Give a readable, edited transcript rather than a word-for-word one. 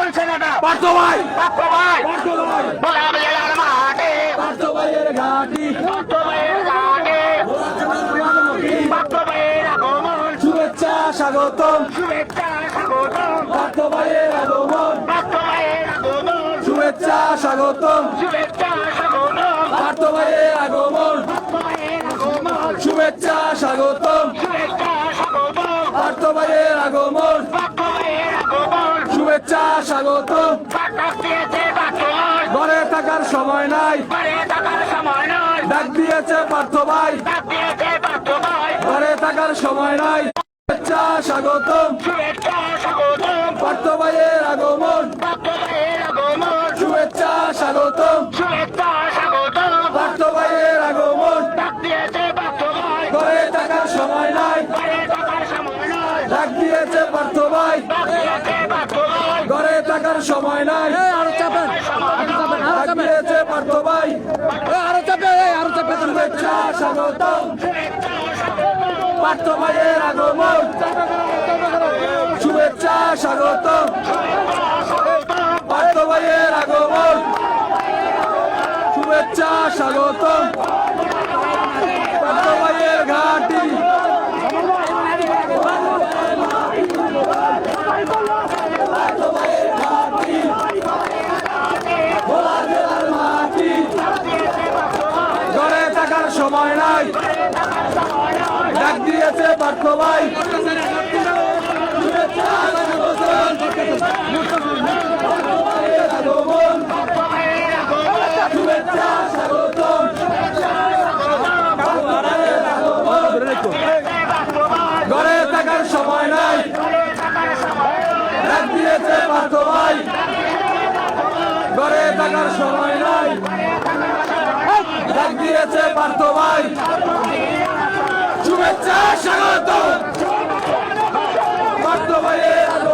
বলছে না পার্থ ভাই পার্থ ভাই পার্থ ভাই গোলাম জেলার মাঠে পার্থ ভাইয়ের ঘাটি পার্থ ভাইয়ের ঘাটে পার্থ ভাইয়ের আগমন শুভেচ্ছা স্বাগতম শুভেচ্ছা স্বাগতম পার্থ ভাইয়ের আগমন পার্থ ভাইয়ের আগমন শুভেচ্ছা স্বাগতম শুভেচ্ছা স্বাগতম পার্থ ভাইয়ের আগমন পার্থ ভাইয়ের আগমন শুভেচ্ছা স্বাগতম শুভেচ্ছা স্বাগতম পার্থ ভাইয়ের আগমন পার্থ ভাইয়ের আগমন শুভেচ্ছা স্বাগতম ডাক দিয়েছে বাচ্চন ঘরে থাকার সময় নাই ঘরে থাকার সময় নয় ডাক দিয়েছে পার্থ ভাই ডাক দিয়েছে পার্থ ভাই ঘরে থাকার সময় নাই শুভেচ্ছা স্বাগতম শুভেচ্ছা স্বাগতম পার্থ ভাইয়ের আগমন পার্থ ভাইয়ের আগমন শুভেচ্ছা স্বাগতম শুভেচ্ছা স্বাগতম পার্থ ভাইয়ের আগমন ডাক দিয়েছে পার্থ ভাই ঘরে থাকার সময় নাই ঘরে থাকার সময় নয় ডাক দিয়েছে পার্থ ভাই ডাক দিয়েছে পার্থ ভাই ঘরে থাকার সময় নাই ডাক দিয়েছে পার্থ ভাই শুভেচ্ছা স্বাগতম পার্থ ভাইয়ের আগমন শুভেচ্ছা স্বাগতম পার্থ ভাইয়ের আগমন শুভেচ্ছা স্বাগতম পার্থ ভাইয়ের ঘাটি ঘরে থাকার সময় নাই ডাক দিয়েছে পার্থ ভাই শুভেচ্ছা আগমন শুভেচ্ছা স্বাগতম ঘরে থাকার সময় নাই ডাক দিয়েছে পার্থ ভাই ঘরে থাকার সময় নাই ডাক দিয়েছে পার্থ ভাই শুভেচ্ছা স্বাগত পার্থ ভাইয়ের